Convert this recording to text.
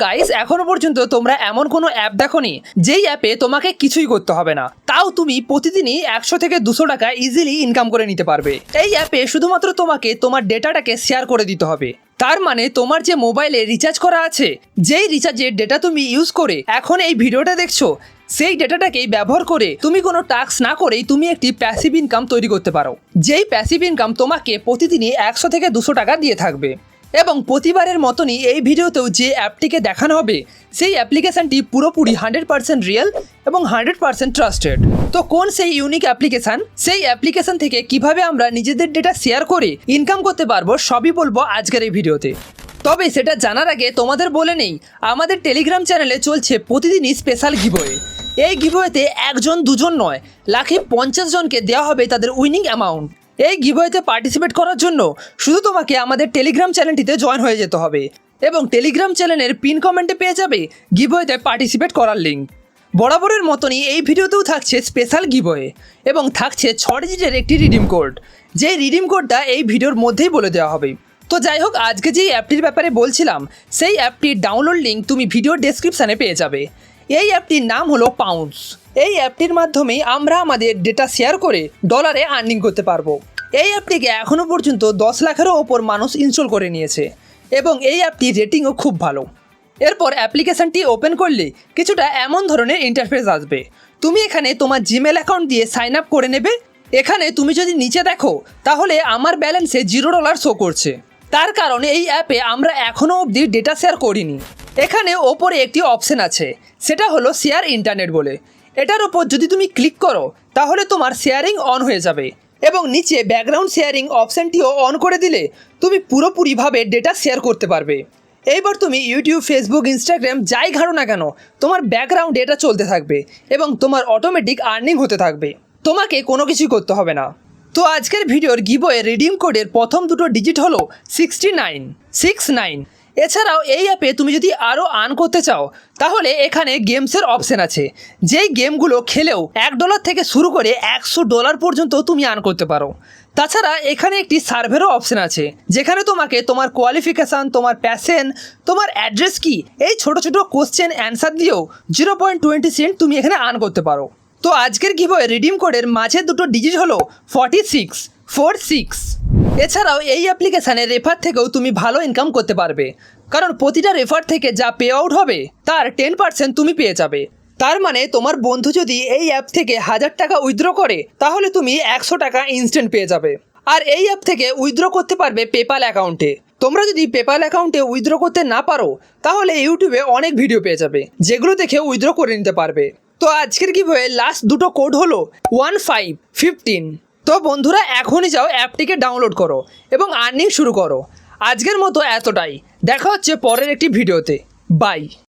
Guys, এখনো পর্যন্ত তোমরা এমন কোনো অ্যাপ দেখোনি যেই অ্যাপে তোমাকে কিছুই করতে হবে না, তাও তুমি প্রতিদিনই 100 থেকে 200 টাকা ইজিলি ইনকাম করে নিতে পারবে। এই অ্যাপে শুধুমাত্র তোমাকে তোমার ডেটাটাকে শেয়ার করে দিতে হবে। তার মানে তোমার যে মোবাইলে রিচার্জ করা আছে, যেই রিচার্জের ডেটা তুমি ইউজ করে এখন এই ভিডিওটা দেখছো, সেই ডেটাটাকেই ব্যবহার করে তুমি কোনো টাস্ক না করেই তুমি একটি প্যাসিভ ইনকাম তৈরি করতে পারো। যেই প্যাসিভ ইনকাম তোমাকে প্রতিদিনই 100 থেকে 200 টাকা দিয়ে থাকবে। এবং প্রতিবারের মতনই এই ভিডিওতেও যে অ্যাপটিকে দেখানো হবে সেই অ্যাপ্লিকেশানটি পুরোপুরি 100% রিয়েল এবং 100% ট্রাস্টেড। তো কোন সেই ইউনিক অ্যাপ্লিকেশান, সেই অ্যাপ্লিকেশান থেকে কিভাবে আমরা নিজেদের ডেটা শেয়ার করে ইনকাম করতে পারবো, সবই বলবো আজকের এই ভিডিওতে। তবে সেটা জানার আগে তোমাদের বলে নেই, আমাদের টেলিগ্রাম চ্যানেলে চলছে প্রতিদিনই স্পেশাল গিভওয়ে। এই গিভওয়েতে একজন দুজন নয়, লাখে 50 জনকে দেওয়া হবে তাদের উইনিং অ্যামাউন্ট। এই গিভওয়েতে পার্টিসিপেট করার জন্য শুধু তোমাকে আমাদের টেলিগ্রাম চ্যানেলটিতে জয়েন হয়ে যেতে হবে এবং টেলিগ্রাম চ্যানেলের পিন কমেন্টে পেয়ে যাবে গিভওয়েতে পার্টিসিপেট করার লিঙ্ক। বরাবরের মতনই এই ভিডিওতেও থাকছে স্পেশাল গিভওয়ে এবং থাকছে 6 ডিজিটের একটি রিডিম কোড, যেই রিডিম কোডটা এই ভিডিওর মধ্যেই বলে দেওয়া হবে। তো যাই হোক, আজকে যেই অ্যাপটির ব্যাপারে বলছিলাম সেই অ্যাপটির ডাউনলোড লিঙ্ক তুমি ভিডিওর ডেসক্রিপশানে পেয়ে যাবে। এই অ্যাপটির নাম হলো পাউন্স। এই অ্যাপটির মাধ্যমেই আমরা আমাদের ডেটা শেয়ার করে ডলারে আর্নিং করতে পারবো। এই অ্যাপটিকে এখনও পর্যন্ত 10 লাখেরও ওপর মানুষ ইনস্টল করে নিয়েছে এবং এই অ্যাপটির রেটিংও খুব ভালো। এরপর অ্যাপ্লিকেশানটি ওপেন করলে কিছুটা এমন ধরনের ইন্টারফেস আসবে। তুমি এখানে তোমার জিমেল অ্যাকাউন্ট দিয়ে সাইন আপ করে নেবে। এখানে তুমি যদি নিচে দেখো তাহলে আমার ব্যালেন্সে $0 শো করছে। তার কারণে এই অ্যাপে আমরা এখনও অবধি ডেটা শেয়ার করিনি। এখানে ওপরে একটি অপশন আছে, সেটা হলো শেয়ার ইন্টারনেট বলে। এটার ওপর যদি তুমি ক্লিক করো তাহলে তোমার শেয়ারিং অন হয়ে যাবে এবং নিচে ব্যাকগ্রাউন্ড শেয়ারিং অপশানটিও অন করে দিলে তুমি পুরোপুরিভাবে ডেটা শেয়ার করতে পারবে। এইবার তুমি ইউটিউব, ফেসবুক, ইনস্টাগ্রাম যাই ঘাড়ো না কেন, তোমার ব্যাকগ্রাউন্ডে এটা চলতে থাকবে এবং তোমার অটোমেটিক আর্নিং হতে থাকবে। তোমাকে কোনো কিছুই করতে হবে না। তো আজকের ভিডিওর গিভওয়ে রিডিম কোডের প্রথম দুটো ডিজিট হলো 6969। এছাড়াও এই অ্যাপে তুমি যদি আরও আর্ন করতে চাও তাহলে এখানে গেমসের অপশান আছে, যেই গেমগুলো খেলেও $1 থেকে শুরু করে $100 পর্যন্ত তুমি আর্ন করতে পারো। তাছাড়া এখানে একটি সার্ভেরও অপশান আছে, যেখানে তোমাকে তোমার কোয়ালিফিকেশান, তোমার প্যাশন, তোমার অ্যাড্রেস কি, এই ছোটো ছোটো কোশ্চেন অ্যান্সার দিয়েও 0.20 সেন্ট তুমি এখানে আর্ন করতে পারো। তো আজকের গিভওয়ে রিডিম কোডের মাঝের দুটো ডিজিট হলো 4646। এছাড়াও এই অ্যাপ্লিকেশানের রেফার থেকেও তুমি ভালো ইনকাম করতে পারবে, কারণ প্রতিটা রেফার থেকে যা পে আউট হবে তার 10% তুমি পেয়ে যাবে। তার মানে তোমার বন্ধু যদি এই অ্যাপ থেকে 1000 টাকা উইথড্র করে তাহলে তুমি 100 টাকা ইনস্ট্যান্ট পেয়ে যাবে। আর এই অ্যাপ থেকে উইথড্র করতে পারবে পেপ্যাল অ্যাকাউন্টে। তোমরা যদি পেপ্যাল অ্যাকাউন্টে উইথড্র করতে না পারো তাহলে ইউটিউবে অনেক ভিডিও পেয়ে যাবে, যেগুলো দেখে উইথড্র করে নিতে পারবে। তো আজকের গিভওয়ে লাস্ট দুটো কোড হলো 1515। তো বন্ধুরা, এখনই যাও অ্যাপটিকে ডাউনলোড করো এবং আর্নিং শুরু করো। আজকের মতো এতটাই, দেখা হচ্ছে পরের একটি ভিডিওতে। বাই।